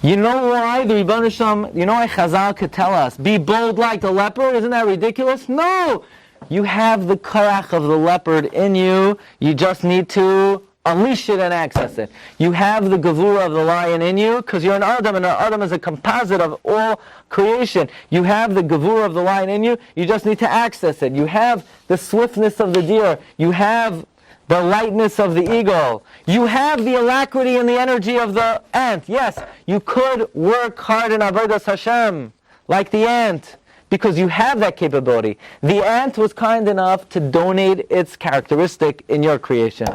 you know why the Rebbeinu Shalom, you know why Chazal could tell us, be bold like the leopard? Isn't that ridiculous? No! You have the karach of the leopard in you. You just need to unleash it and access it. You have the gevura of the lion in you because you're an Adam, and an Adam is a composite of all creation. You have the gevura of the lion in you. You just need to access it. You have the swiftness of the deer. You have the lightness of the eagle. You have the alacrity and the energy of the ant. Yes, you could work hard in Avodas Hashem, like the ant, because you have that capability. The ant was kind enough to donate its characteristic in your creation.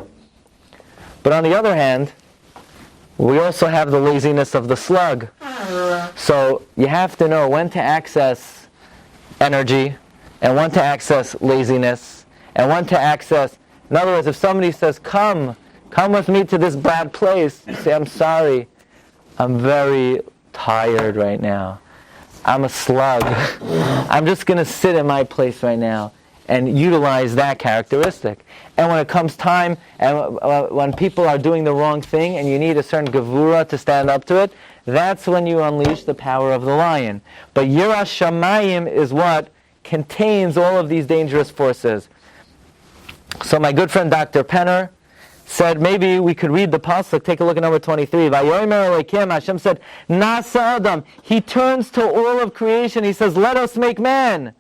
But on the other hand, we also have the laziness of the slug. So you have to know when to access energy, and when to access laziness, and when to access. In other words, if somebody says, come with me to this bad place, you say, I'm sorry, I'm very tired right now. I'm a slug. I'm just going to sit in my place right now and utilize that characteristic. And when it comes time, and when people are doing the wrong thing and you need a certain gevura to stand up to it, that's when you unleash the power of the lion. But Yirah Shamayim is what contains all of these dangerous forces. So my good friend Dr. Penner said maybe we could read the pasuk. Take a look at number 23. Vayomer Elokim, Hashem said, Nasa Adam. He turns to all of creation. He says, let us make man.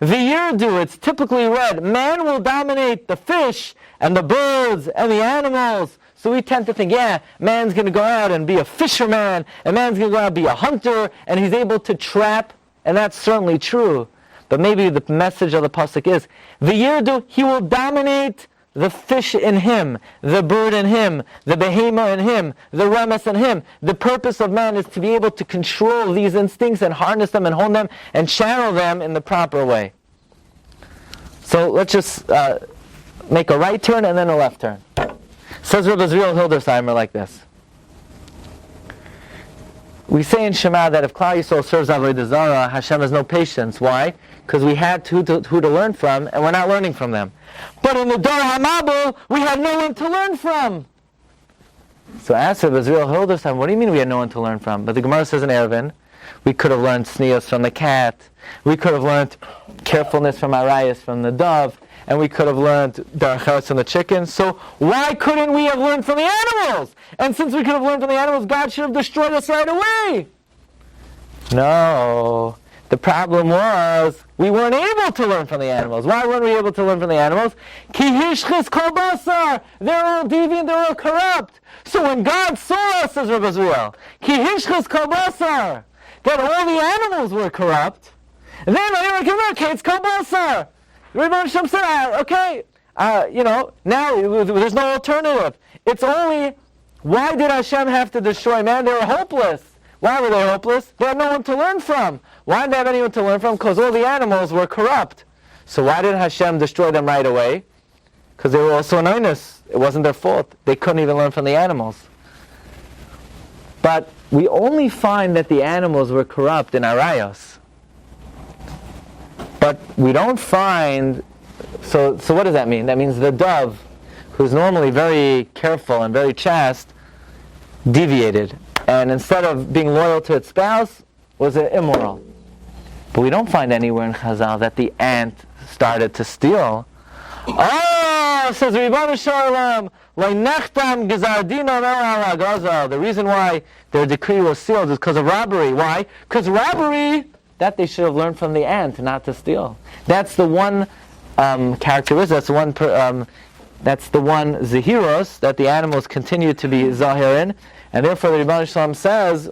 V'yirdu, it's typically read, man will dominate the fish and the birds and the animals. So we tend to think, yeah, man's going to go out and be a fisherman, and man's going to go out and be a hunter, and he's able to trap, and that's certainly true. But maybe the message of the pasuk is, V'yirdu, he will dominate the fish in him, the bird in him, the behema in him, the remes in him. The purpose of man is to be able to control these instincts and harness them and hone them and channel them in the proper way. So let's just make a right turn and then a left turn. Says Rabbi Zriel Hildersheimer like this. We say in Shema that if Klal Yisrael serves Avodah Zarah, Hashem has no patience. Why? Because we had who to learn from, and we're not learning from them. But in the Dor HaMabul, we have no one to learn from. So ask Rabbi Zriel Hildersheimer, what do you mean we had no one to learn from? But the Gemara says in Eruvin, we could have learned sneos from the cat, we could have learned carefulness from Arayas from the dove, and we could have learned darachos from the chicken. So why couldn't we have learned from the animals? And since we could have learned from the animals, God should have destroyed us right away. No. The problem was we weren't able to learn from the animals. Why weren't we able to learn from the animals? Ki hishchis kol basar. They're all deviant, they're all corrupt. So when God saw us, says Rabbi Zuel, ki hishchis kol basar, that all the animals were corrupt, then it's kol basar. Rabbi Hashem said, okay, now there's no alternative. It's only, why did Hashem have to destroy man? They were hopeless. Why were they hopeless? They had no one to learn from. Why didn't they have anyone to learn from? Because all the animals were corrupt. So why did Hashem destroy them right away? Because they were also an onus. It wasn't their fault. They couldn't even learn from the animals. But we only find that the animals were corrupt in Arayos. But we don't find... So what does that mean? That means the dove, who's normally very careful and very chaste, deviated. And instead of being loyal to its spouse, was immoral. But we don't find anywhere in Chazal that the ant started to steal. Oh, says Ribbon Shalom, the reason why their decree was sealed is because of robbery. Why? Because robbery, that they should have learned from the ant, not to steal. That's the one characteristic, that's the one zehiros that the animals continue to be zahir in. And therefore the Ribbon Shalom says,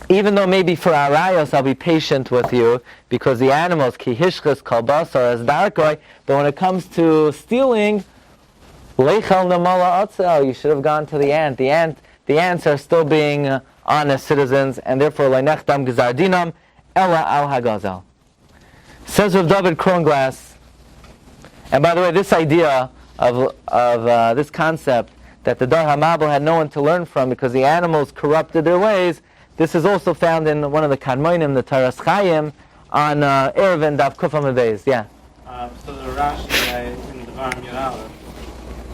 even though maybe for arayos I'll be patient with you, because the animals, ki hishchas kol basar as darkoi, but when it comes to stealing, leichal namala atzel, you should have gone to the ant. The ants are still being honest citizens, and therefore leinechdam gizardinam ella al hagazel. Says Rav David Kronglass, and by the way, this idea of this concept that the Dar HaMabel had no one to learn from because the animals corrupted their ways, this is also found in one of the Kadmonim, the Taras Chaim, on Erevin Daf Kufam Beis. Yeah. So the Rashi in the Dvarim Yud Aleph,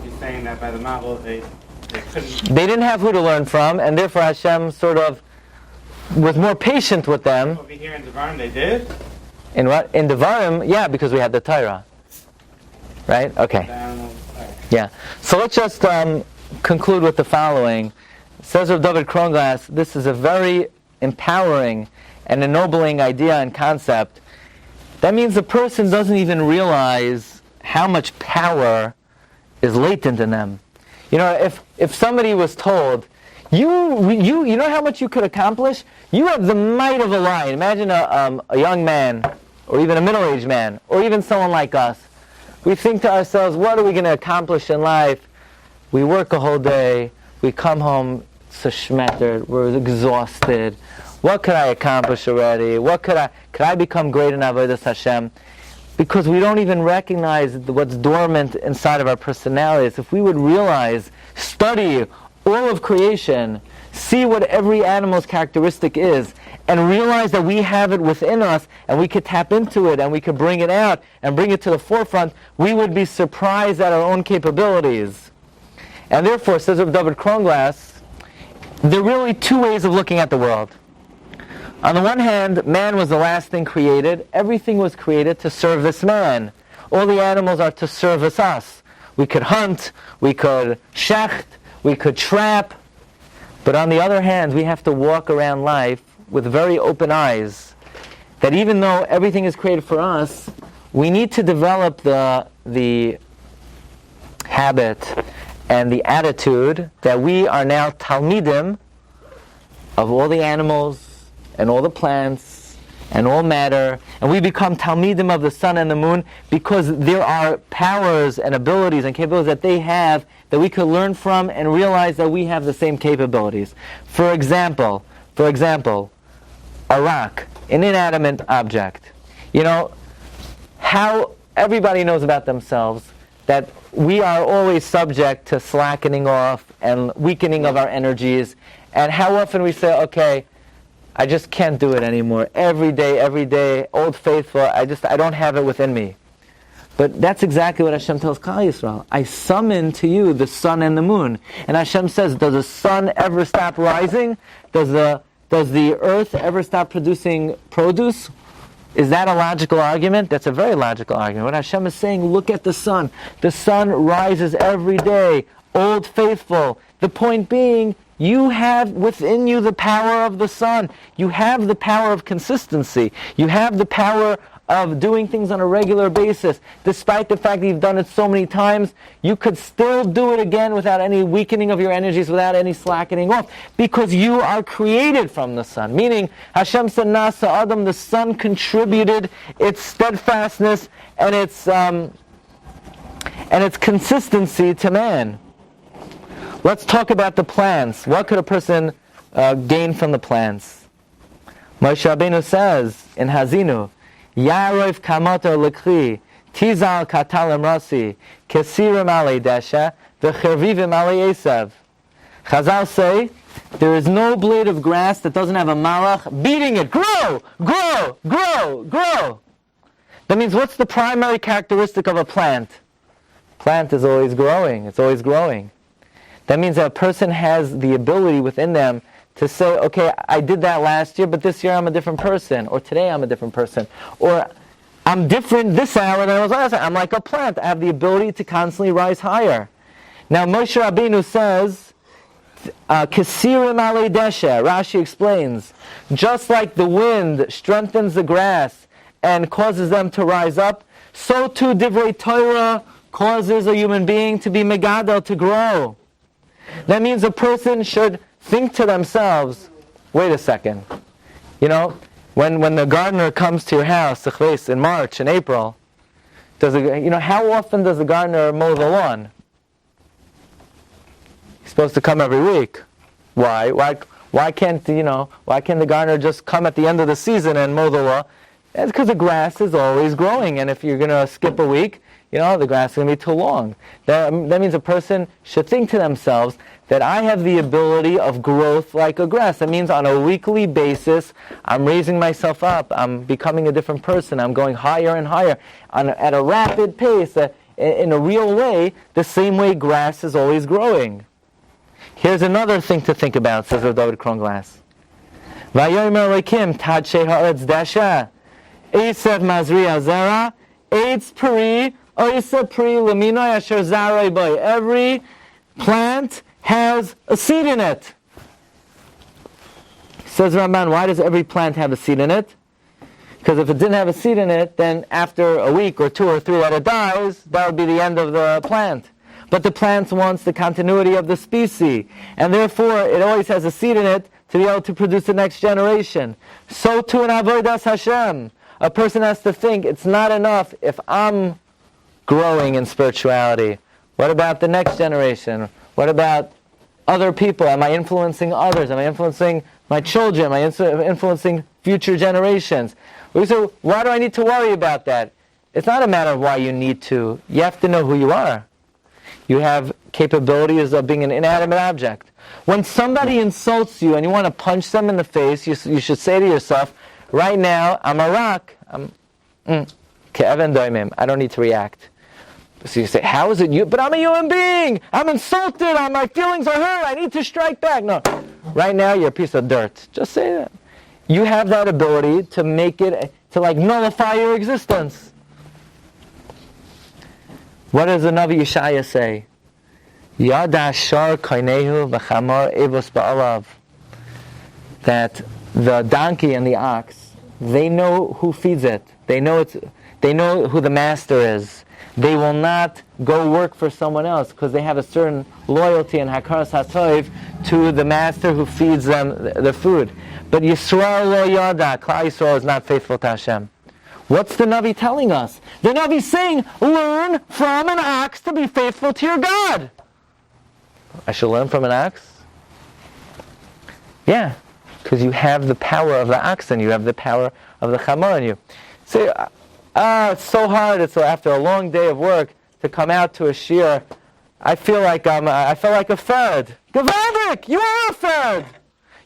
he's saying that by the Mabel they couldn't. They didn't have who to learn from, and therefore Hashem sort of was more patient with them. Over here in Dvarim they did. In what? In Dvarim, yeah, because we had the Torah. Right? Okay. The animals, right. Yeah. So let's just conclude with the following. Says Rav David Kronglass, this is a very empowering and ennobling idea and concept. That means the person doesn't even realize how much power is latent in them. You know, if somebody was told, you know how much you could accomplish? You have the might of a lion. Imagine a young man, or even a middle-aged man, or even someone like us. We think to ourselves, what are we going to accomplish in life? We work a whole day, we come home so schmettered, we're exhausted. What could I accomplish already? Could I become great in Avodas Hashem? Because we don't even recognize what's dormant inside of our personalities. If we would realize, study all of creation, see what every animal's characteristic is, and realize that we have it within us, and we could tap into it, and we could bring it out, and bring it to the forefront, we would be surprised at our own capabilities. And therefore, says Rav David Kronglass, there are really two ways of looking at the world. On the one hand, man was the last thing created. Everything was created to service man. All the animals are to service us. We could hunt, we could shecht, we could trap. But on the other hand, we have to walk around life with very open eyes. That even though everything is created for us, we need to develop the habit and the attitude that we are now Talmidim of all the animals and all the plants and all matter, and we become Talmidim of the sun and the moon because there are powers and abilities and capabilities that they have that we could learn from and realize that we have the same capabilities. For example, a rock, an inanimate object. You know, how everybody knows about themselves that we are always subject to slackening off and weakening of our energies, and how often we say, okay, I just can't do it anymore. Every day, Old Faithful, I don't have it within me. But that's exactly what Hashem tells Klal Yisrael. I summon to you the sun and the moon. And Hashem says, does the sun ever stop rising? Does the earth ever stop producing produce? Is that a logical argument? That's a very logical argument. What Hashem is saying, look at the sun. The sun rises every day. Old Faithful. The point being, You have within you the power of the sun. You have the power of consistency. You have the power of doing things on a regular basis. Despite the fact that you've done it so many times, you could still do it again without any weakening of your energies, without any slackening off, because you are created from the sun. Meaning, Hashem said, Nasa Adam, the sun contributed its steadfastness and its consistency to man. Let's talk about the plants. What could a person gain from the plants? Moshe Rabbeinu says in Hazinu, Yaroif kamato lekli, tizal katal emrasi, kesirim alei desha, v'chervivim alei esav. Chazal say, there is no blade of grass that doesn't have a malach beating it. Grow! Grow! Grow! Grow! That means, what's the primary characteristic of a plant? Plant is always growing. It's always growing. That means that a person has the ability within them to say, okay, I did that last year, but this year I'm a different person, or today I'm a different person, or I'm different this hour than I was last hour. I'm like a plant. I have the ability to constantly rise higher. Now Moshe Rabbeinu says, Kesirim alei desha, Rashi explains, just like the wind strengthens the grass and causes them to rise up, so too Divrei Torah causes a human being to be megadel, to grow. That means a person should think to themselves, wait a second, when the gardener comes to your house, in March and April, how often does the gardener mow the lawn? He's supposed to come every week. Why? Why can't the gardener just come at the end of the season and mow the lawn? That's because the grass is always growing, and if you're going to skip a week, the grass is going to be too long. That means a person should think to themselves that I have the ability of growth like a grass. That means on a weekly basis, I'm raising myself up. I'm becoming a different person. I'm going higher and higher at a rapid pace, in a real way, the same way grass is always growing. Here's another thing to think about, says Rav David Kronglass. Vayomer Elokim tad she'ha'aretz dasha, esav mazri azara, eitz peri, oisa peri lemino asher zarei boy. Every plant has a seed in it. Says Ramban, why does every plant have a seed in it? Because if it didn't have a seed in it, then after a week or 2 or 3 that it dies, that would be the end of the plant. But the plant wants the continuity of the species, and therefore it always has a seed in it to be able to produce the next generation. So too in Avodas Hashem, a person has to think, it's not enough if I'm growing in spirituality. What about the next generation? What about other people? Am I influencing others? Am I influencing my children? Am I influencing future generations? So why do I need to worry about that? It's not a matter of why you need to. You have to know who you are. You have capabilities of being an inanimate object. When somebody insults you and you want to punch them in the face, you should say to yourself, right now, I'm a rock. I don't need to react. So you say, how is it you? But I'm a human being. I'm insulted. My feelings are hurt. I need to strike back. No. Right now, you're a piece of dirt. Just say that. You have that ability to make it, to nullify your existence. What does the Navi Yeshaya say? Yada shar kainehu v'chamar evos ba'alav. That the donkey and the ox, they know who feeds it. They know who the master is. They will not go work for someone else because they have a certain loyalty and hakaras hatoiv to the master who feeds them the food. But Yisrael lo yada, Klal Yisrael is not faithful to Hashem. What's the Navi telling us? The Navi is saying, learn from an ox to be faithful to your God. I should learn from an ox? Yeah, because you have the power of the oxen, you have the power of the chamor in you. Say, it's so hard. It's after a long day of work to come out to a shiur. I feel like I felt like a ferd. Gewaldig! You are a ferd.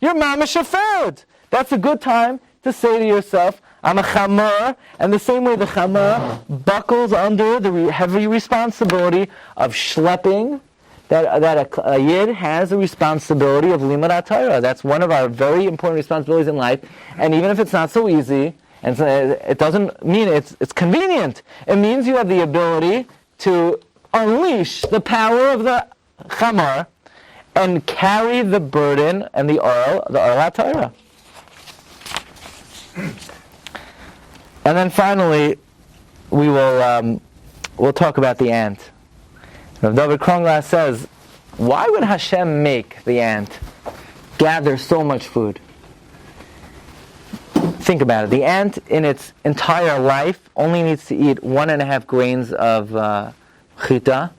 You're mamash a ferd. That's a good time to say to yourself, I'm a chamor, and the same way the chamor buckles under the heavy responsibility of schlepping, that a yid has a responsibility of limud Torah. That's one of our very important responsibilities in life, and even if it's not so easy, and it doesn't mean it's convenient. It means you have the ability to unleash the power of the chamor and carry the burden and the oil HaTorah. And then finally, we'll talk about the ant. Rav David Kronglas says, why would Hashem make the ant gather so much food? Think about it. The ant, in its entire life, only needs to eat 1.5 grains of chita,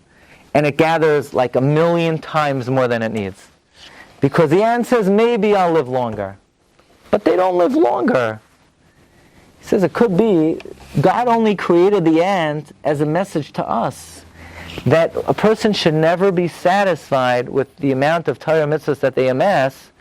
and it gathers like 1,000,000 times more than it needs. Because the ant says, maybe I'll live longer. But they don't live longer. He says it could be God only created the ant as a message to us that a person should never be satisfied with the amount of Torah mitzvahs that they amass,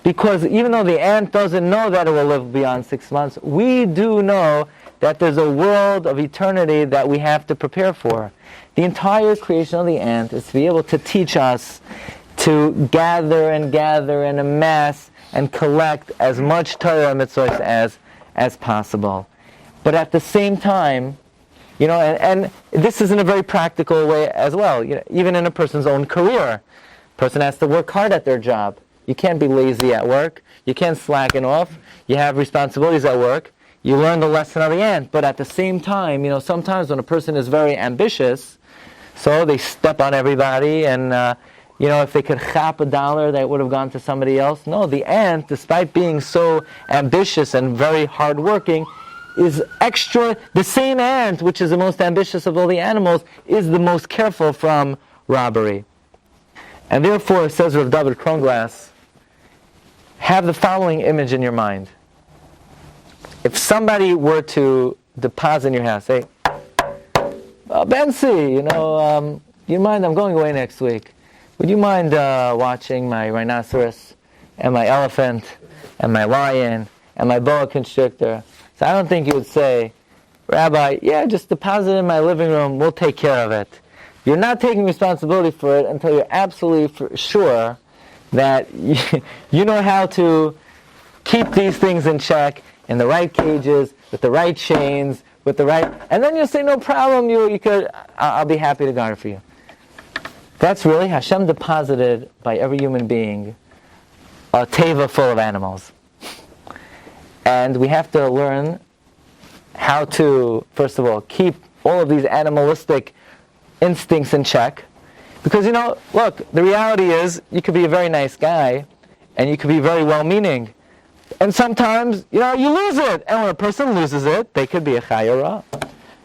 because even though the ant doesn't know that it will live beyond 6 months, we do know that there's a world of eternity that we have to prepare for. The entire creation of the ant is to be able to teach us to gather and amass and collect as much Torah mitzvahs as possible. But at the same time, and this is in a very practical way as well. Even in a person's own career, a person has to work hard at their job. You can't be lazy at work. You can't slacken off. You have responsibilities at work. You learn the lesson of the ant. But at the same time, sometimes when a person is very ambitious, so they step on everybody, and if they could chop $1 that would have gone to somebody else. No, the ant, despite being so ambitious and very hardworking, is extra. The same ant, which is the most ambitious of all the animals, is the most careful from robbery. And therefore, says Rav David Kronglas, have the following image in your mind. If somebody were to deposit in your house, say, Bensi, you mind, I'm going away next week. Would you mind watching my rhinoceros and my elephant and my lion and my boa constrictor? So I don't think you would say, Rabbi, yeah, just deposit it in my living room, we'll take care of it. You're not taking responsibility for it until you're absolutely sure that you know how to keep these things in check, in the right cages, with the right chains, with the right... And then you'll say, no problem, I'll be happy to garner for you. That's really Hashem deposited by every human being a teva full of animals. And we have to learn how to, first of all, keep all of these animalistic instincts in check. Because, look, the reality is, you could be a very nice guy, and you could be very well-meaning. And sometimes, you lose it. And when a person loses it, they could be a chayara.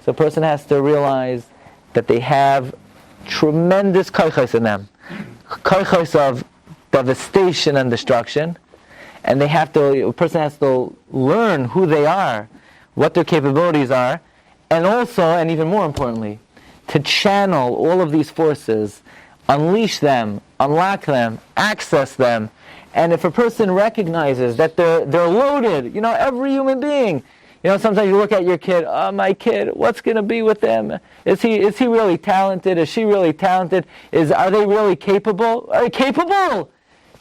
So a person has to realize that they have tremendous koichos in them. Koichos of devastation and destruction. And a person has to learn who they are, what their capabilities are, and also, and even more importantly, to channel all of these forces, unleash them, unlock them, access them. And if a person recognizes that they're loaded, every human being, sometimes you look at your kid, oh, my kid, what's going to be with them? Is he really talented? Is she really talented? Are they really capable? Are they capable?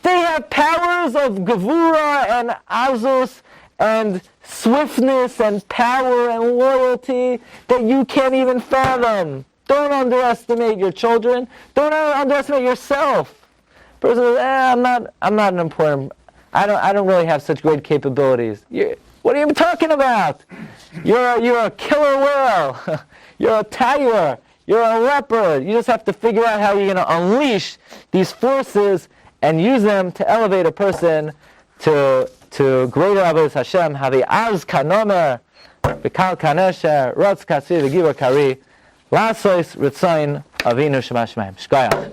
They have powers of gevura and azus and swiftness and power and loyalty that you can't even fathom. Don't underestimate your children. Don't underestimate yourself. Person says, I'm not an important. I don't really have such great capabilities. What are you talking about? You're a killer whale. You're a tiger. You're a leopard. You just have to figure out how you're going to unleash these forces and use them to elevate a person to greater avodas Hashem. Havi az kanomer, v'kal kanesher, rotz kasir v'givor kari, lasos ritzayin avinu shemashmaim. Shkoyach.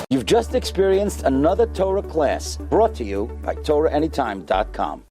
You've just experienced another Torah class brought to you by TorahAnytime.com.